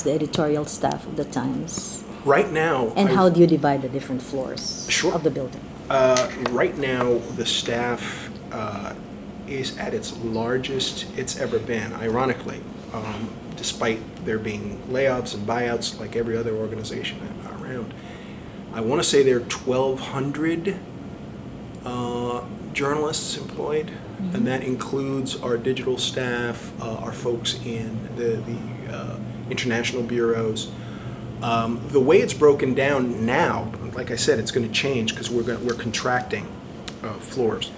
the editorial staff of the Times? Right now, And how do you divide the different floors Sure. of the building? right now, the staff is at its largest it's ever been, ironically, despite there being layoffs and buyouts like every other organization around. I want to say there are 1,200 journalists employed, and that includes our digital staff, our folks in the international bureaus. The way it's broken down now, like I said, it's going to change because we're contracting floors.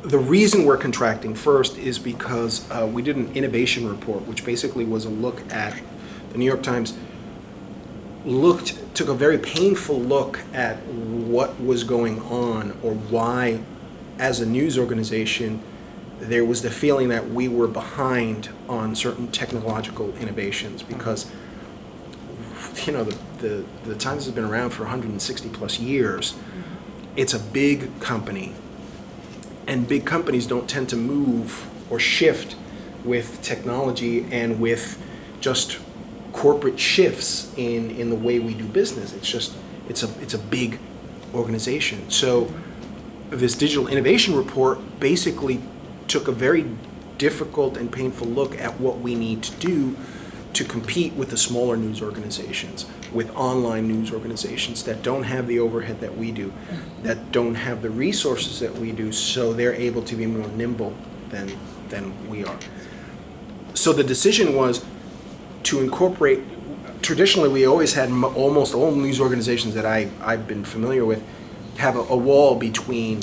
The reason we're contracting first is because we did an innovation report, which basically was a look at the New York Times took a very painful look at what was going on, or why, as a news organization, there was the feeling that we were behind on certain technological innovations, because the Times has been around for 160 plus years. It's a big company, and big companies don't tend to move or shift with technology and with just corporate shifts in the way we do business. It's a big organization. So this digital innovation report basically took a very difficult and painful look at what we need to do to compete with the smaller news organizations, with online news organizations that don't have the overhead that we do, that don't have the resources that we do, so they're able to be more nimble than we are. So the decision was to incorporate. Traditionally, we always had almost all news organizations that I've been familiar with have a wall between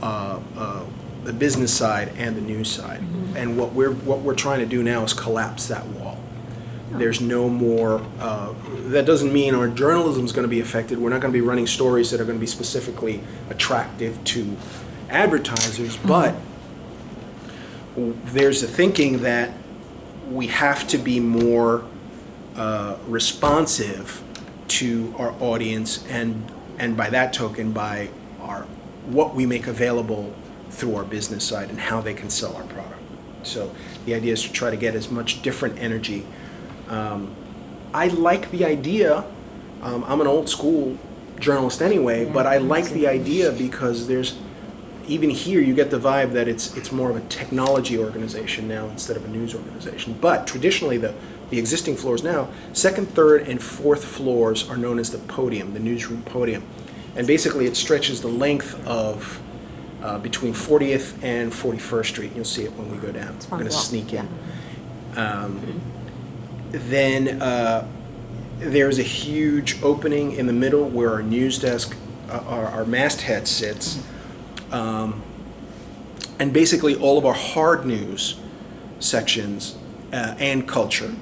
the business side and the news side. Mm-hmm. And what we're trying to do now is collapse that wall. Oh. There's no more. That doesn't mean our journalism is going to be affected. We're not going to be running stories that are going to be specifically attractive to advertisers. Mm-hmm. But there's a thinking that we have to be more responsive to our audience, and by that token, by what we make available through our business side and how they can sell our product. So the idea is to try to get as much different energy. I like the idea. I'm an old school journalist anyway, but I like the idea because even here you get the vibe that it's more of a technology organization now instead of a news organization. But traditionally the existing floors now, second, third, and fourth floors are known as the podium, the newsroom podium. And basically it stretches the length of between 40th and 41st Street. You'll see it when we go down. We're going to sneak in. Then there's a huge opening in the middle where our news desk, our masthead sits. And basically all of our hard news sections and culture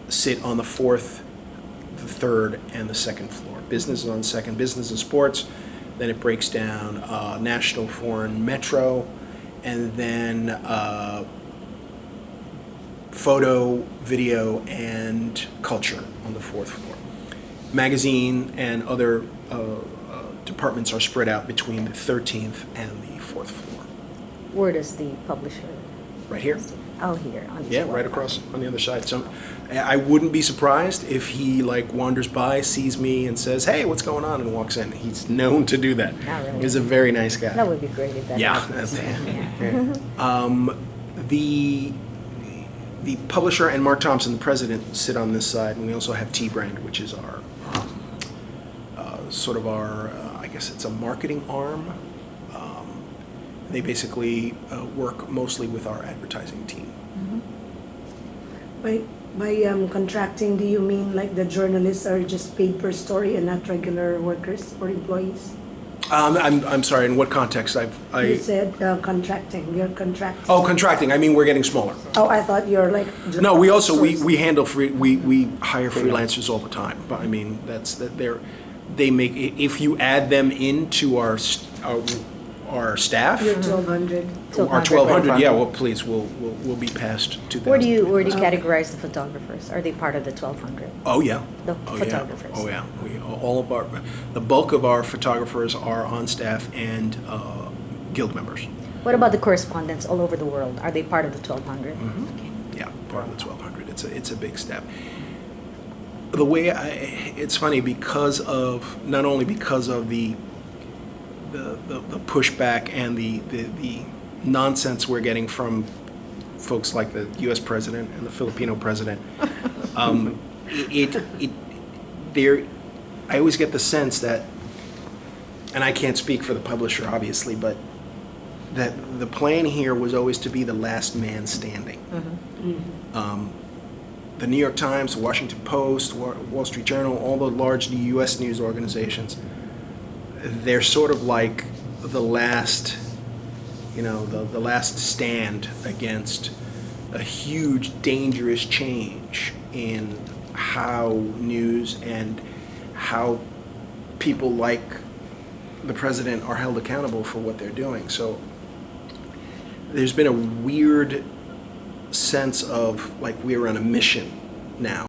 sit on the fourth, the third, and the second floor. Business is on second, business and sports. Then it breaks down national, foreign, metro, and then photo, video, and culture on the fourth floor. Magazine and other departments are spread out between the 13th and the fourth floor. Where does the publisher? Right here. Oh, here. On this Yeah, right across on the other side. So I wouldn't be surprised if he wanders by, sees me, and says, "Hey, what's going on?" and walks in. He's known to do that. Oh, really? He's a very nice guy. That would be great if that happens. The publisher and Mark Thompson, the president, sit on this side, and we also have T-Brand, which is our sort of our, I guess it's a marketing arm. They basically work mostly with our advertising team. By contracting, do you mean like the journalists are just paid per story and not regular workers or employees? I'm sorry, in what context? You said contracting. You're contracting. Oh, contracting. I mean, we're getting smaller. Oh, I thought you're like. No, we also we handle we hire freelancers all the time. But I mean, they make, if you add them into our staff. You're 1,200. Our 1,200. Yeah. Well, please, we'll be past 2,000. Where do you categorize the photographers? Are they part of the 1,200? Oh yeah. The photographers. Yeah. Oh yeah. The bulk of our photographers are on staff and guild members. What about the correspondents all over the world? Are they part of the 1,200? Mm-hmm. Okay. part of the 1200. It's a big step. The way it's funny because of not only because of the pushback and the nonsense we're getting from folks like the U.S. president and the Filipino president. I always get the sense that, and I can't speak for the publisher obviously, but that the plan here was always to be the last man standing. The New York Times, the Washington Post, Wall Street Journal, all the large U.S. news organizations, they're sort of like the last, the last stand against a huge, dangerous change in how news and how people like the president are held accountable for what they're doing. So there's been a weird sense of like we're on a mission now.